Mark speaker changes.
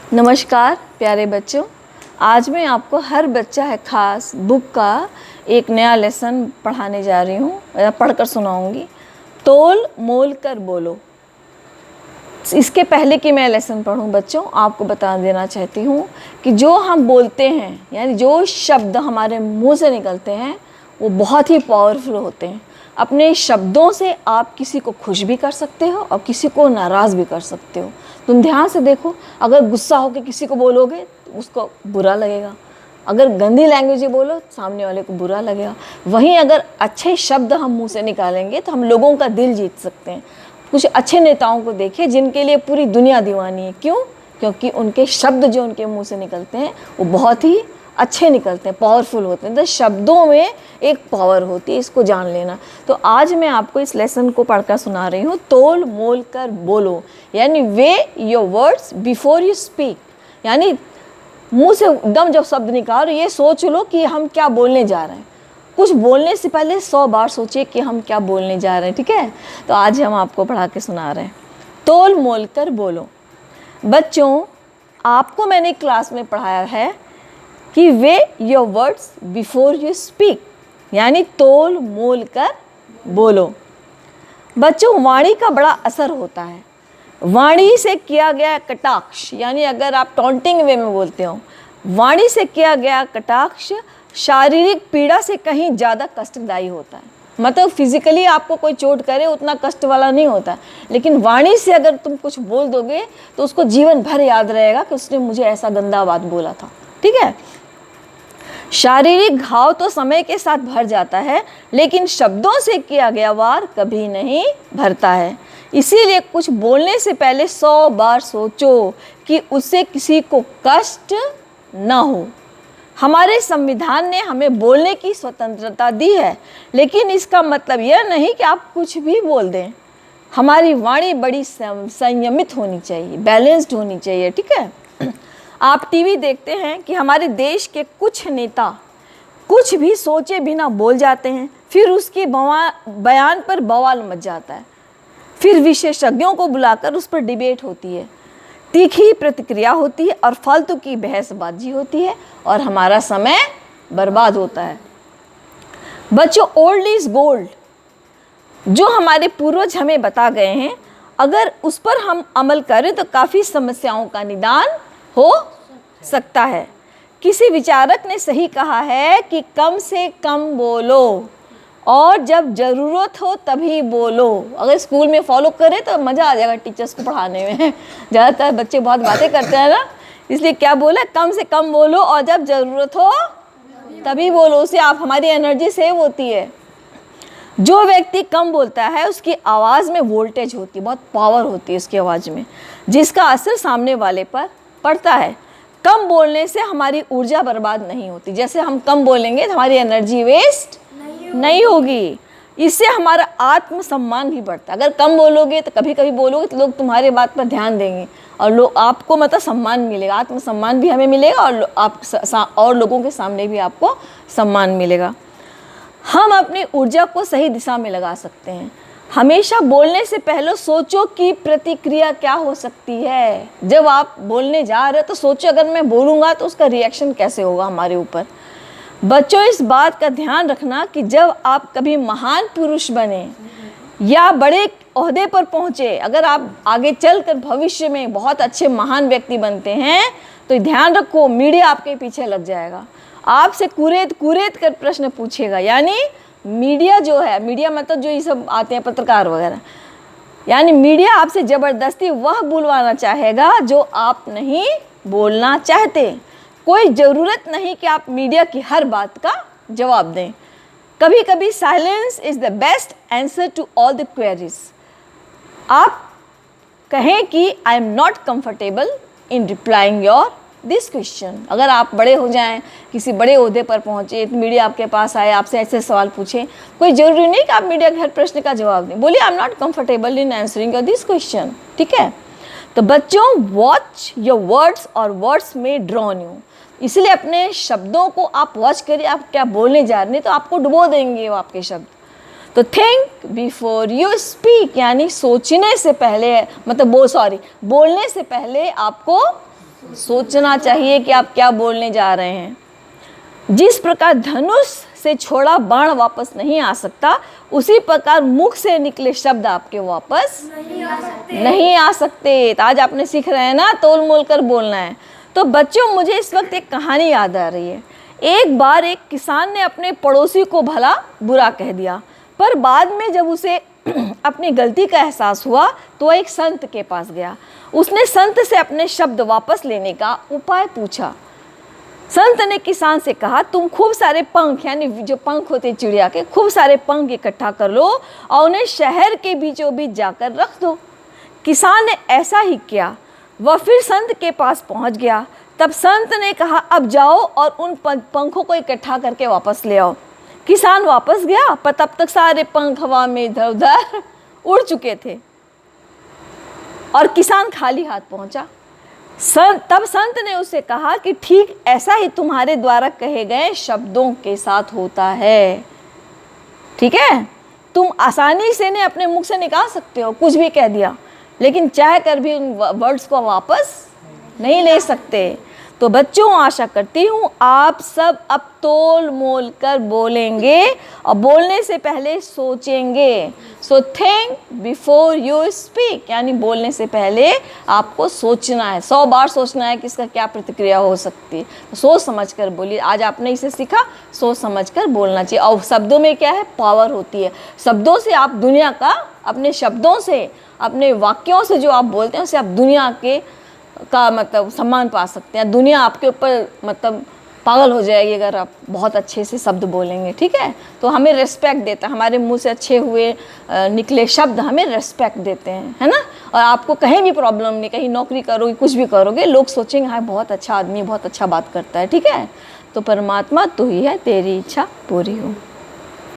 Speaker 1: नमस्कार प्यारे बच्चों, आज मैं आपको हर बच्चा है खास बुक का एक नया लेसन पढ़ाने जा रही हूँ या पढ़कर सुनाऊंगी। तोल मोल कर बोलो। इसके पहले कि मैं लेसन पढ़ूँ बच्चों, आपको बता देना चाहती हूँ कि जो हम बोलते हैं यानी जो शब्द हमारे मुंह से निकलते हैं वो बहुत ही पावरफुल होते हैं। अपने शब्दों से आप किसी को खुश भी कर सकते हो और किसी को नाराज़ भी कर सकते हो। तुम ध्यान से देखो, अगर गुस्सा होकर किसी को बोलोगे तो उसको बुरा लगेगा, अगर गंदी लैंग्वेज बोलो सामने वाले को बुरा लगेगा। वहीं अगर अच्छे शब्द हम मुंह से निकालेंगे तो हम लोगों का दिल जीत सकते हैं। कुछ अच्छे नेताओं को देखिए जिनके लिए पूरी दुनिया दीवानी है। क्यों? क्योंकि उनके शब्द जो उनके मुंह से निकलते हैं वो बहुत ही अच्छे निकलते हैं, पावरफुल होते हैं। तो शब्दों में एक पावर होती है, इसको जान लेना। तो आज मैं आपको इस लेसन को पढ़कर सुना रही हूँ। तोल मोल कर बोलो यानी way your words before you speak, यानी मुंह से एकदम जब शब्द निकालो ये सोच लो कि हम क्या बोलने जा रहे हैं। कुछ बोलने से पहले 100 बार सोचिए कि हम क्या बोलने जा रहे हैं। ठीक है, तो आज हम आपको पढ़ा के सुना रहे हैं। तोल मोल कर बोलो। बच्चों, आपको मैंने क्लास में पढ़ाया है कि way your words before you speak, यानी तोल मोल कर बोलो। बच्चों, वाणी का बड़ा असर होता है। वाणी से किया गया कटाक्ष, यानी अगर आप टॉन्टिंग वे में बोलते हो, वाणी से किया गया कटाक्ष शारीरिक पीड़ा से कहीं ज़्यादा कष्टदायी होता है। मतलब फिजिकली आपको कोई चोट करे उतना कष्ट वाला नहीं होता है, लेकिन वाणी से अगर तुम कुछ बोल दोगे तो उसको जीवन भर याद रहेगा कि उसने मुझे ऐसा गंदा बात बोला था। ठीक है, शारीरिक घाव तो समय के साथ भर जाता है, लेकिन शब्दों से किया गया वार कभी नहीं भरता है। इसीलिए कुछ बोलने से पहले 100 बार सोचो कि उससे किसी को कष्ट न हो। हमारे संविधान ने हमें बोलने की स्वतंत्रता दी है, लेकिन इसका मतलब यह नहीं कि आप कुछ भी बोल दें। हमारी वाणी बड़ी संयमित होनी चाहिए, बैलेंस्ड होनी चाहिए। ठीक है, आप टीवी देखते हैं कि हमारे देश के कुछ नेता कुछ भी सोचे बिना बोल जाते हैं, फिर उसके बयान पर बवाल मच जाता है। फिर विशेषज्ञों को बुलाकर उस पर डिबेट होती है, तीखी प्रतिक्रिया होती है और फालतू की बहसबाजी होती है और हमारा समय बर्बाद होता है। बच्चों, ओल्ड इज गोल्ड, जो हमारे पूर्वज हमें बता गए हैं, अगर उस पर हम अमल करें तो काफ़ी समस्याओं का निदान हो सकता है। किसी विचारक ने सही कहा है कि कम से कम बोलो और जब ज़रूरत हो तभी बोलो। अगर स्कूल में फॉलो करें तो मज़ा आ जाएगा टीचर्स को पढ़ाने में। ज़्यादातर बच्चे बहुत बातें करते हैं ना, इसलिए क्या बोले, कम से कम बोलो और जब ज़रूरत हो तभी बोलो। उससे आप हमारी एनर्जी सेव होती है। जो व्यक्ति कम बोलता है उसकी आवाज़ में वोल्टेज होती है, बहुत पावर होती है उसकी आवाज़ में, जिसका असर सामने वाले पर पड़ता है। कम बोलने से हमारी ऊर्जा बर्बाद नहीं होती। जैसे हम कम बोलेंगे तो हमारी एनर्जी वेस्ट नहीं होगी। इससे हमारा आत्मसम्मान भी बढ़ता है। अगर कम बोलोगे तो कभी कभी बोलोगे तो लोग तुम्हारे बात पर ध्यान देंगे और लोग आपको मतलब सम्मान मिलेगा, आत्मसम्मान भी हमें मिलेगा और आप और लोगों के सामने भी आपको सम्मान मिलेगा। हम अपनी ऊर्जा को सही दिशा में लगा सकते हैं। हमेशा बोलने से पहले सोचो कि प्रतिक्रिया क्या हो सकती है। जब आप बोलने जा रहे हो तो सोचो अगर मैं बोलूँगा तो उसका रिएक्शन कैसे होगा हमारे ऊपर। बच्चों, इस बात का ध्यान रखना कि जब आप कभी महान पुरुष बने या बड़े ओहदे पर पहुँचे, अगर आप आगे चलकर भविष्य में बहुत अच्छे महान व्यक्ति बनते हैं तो ध्यान रखो मीडिया आपके पीछे लग जाएगा, आपसे कुरेद कर प्रश्न पूछेगा। यानी मीडिया जो है, मीडिया मतलब जो ये सब आते हैं पत्रकार वगैरह, यानी मीडिया आपसे ज़बरदस्ती वह बुलवाना चाहेगा जो आप नहीं बोलना चाहते। कोई ज़रूरत नहीं कि आप मीडिया की हर बात का जवाब दें। कभी कभी silence is the best answer to all the queries. आप कहें कि I am not comfortable in replying your this question. अगर आप बड़े हो जाएं, किसी बड़े ओहदे पर पहुंचे, तो मीडिया आपके पास आए, आपसे ऐसे सवाल पूछे, कोई ज़रूरी नहीं कि आप मीडिया के हर प्रश्न का जवाब दें। बोलिए आई am not comfortable in answering your this question. ठीक है, तो बच्चों, वॉच योर वर्ड्स और वर्ड्स में ड्रॉन यू। इसलिए अपने शब्दों को आप वॉच करिए, आप क्या बोलने जा रहे हैं, तो आपको डुबो देंगे वो आपके शब्द। तो थिंक बिफोर यू स्पीक, यानी सोचने से पहले, मतलब बोलने से पहले आपको सोचना चाहिए कि आप क्या बोलने जा रहे हैं। जिस प्रकार धनुष से छोड़ा बाण वापस नहीं आ सकता, उसी प्रकार मुख से निकले शब्द आपके वापस नहीं आ सकते। तो आज आपने सीख रहे हैं ना, तोल मोल कर बोलना है। तो बच्चों, मुझे इस वक्त एक कहानी याद आ रही है। एक बार एक किसान ने अपने पड़ोसी को भला बुरा कह दिया, पर बाद में जब उसे अपनी गलती का एहसास हुआ तो वह एक संत के पास गया। उसने संत से अपने शब्द वापस लेने का उपाय पूछा। संत ने किसान से कहा, तुम खूब सारे पंख, यानी जो पंख होते चिड़िया के, खूब सारे पंख इकट्ठा कर लो और उन्हें शहर के बीचों बीच जाकर रख दो। किसान ने ऐसा ही किया। वह फिर संत के पास पहुंच गया। तब संत ने कहा, अब जाओ और उन पंखों को इकट्ठा करके वापस ले आओ। किसान वापस गया, पर तब तक सारे पंख हवा में इधर उधर उड़ चुके थे और किसान खाली हाथ पहुंचा। तब संत ने उससे कहा कि ठीक ऐसा ही तुम्हारे द्वारा कहे गए शब्दों के साथ होता है। ठीक है, तुम आसानी से ने अपने मुख से निकाल सकते हो, कुछ भी कह दिया, लेकिन चाह कर भी उन वर्ड्स को वापस नहीं ले सकते। तो बच्चों, आशा करती हूँ आप सब अब तोल मोल कर बोलेंगे और बोलने से पहले सोचेंगे। So think before you speak, यानी बोलने से पहले आपको सोचना है, 100 बार सोचना है कि इसका क्या प्रतिक्रिया हो सकती है। तो सोच समझ कर बोलिए। आज आपने इसे सीखा, सोच समझ कर बोलना चाहिए। और शब्दों में क्या है, पावर होती है। शब्दों से आप दुनिया का, अपने शब्दों से, अपने वाक्यों से जो आप बोलते हैं उससे आप दुनिया का मतलब सम्मान पा सकते हैं। दुनिया आपके ऊपर मतलब पागल हो जाएगी अगर आप बहुत अच्छे से शब्द बोलेंगे। ठीक है, तो हमें रिस्पेक्ट देता है, हमारे मुंह से अच्छे हुए निकले शब्द हमें रिस्पेक्ट देते हैं, है ना। और आपको कहीं भी प्रॉब्लम नहीं, कहीं नौकरी करोगे, कुछ भी करोगे, लोग सोचेंगे हाँ बहुत अच्छा आदमी, बहुत अच्छा बात करता है। ठीक है, तो परमात्मा तू ही है, तेरी इच्छा पूरी हो।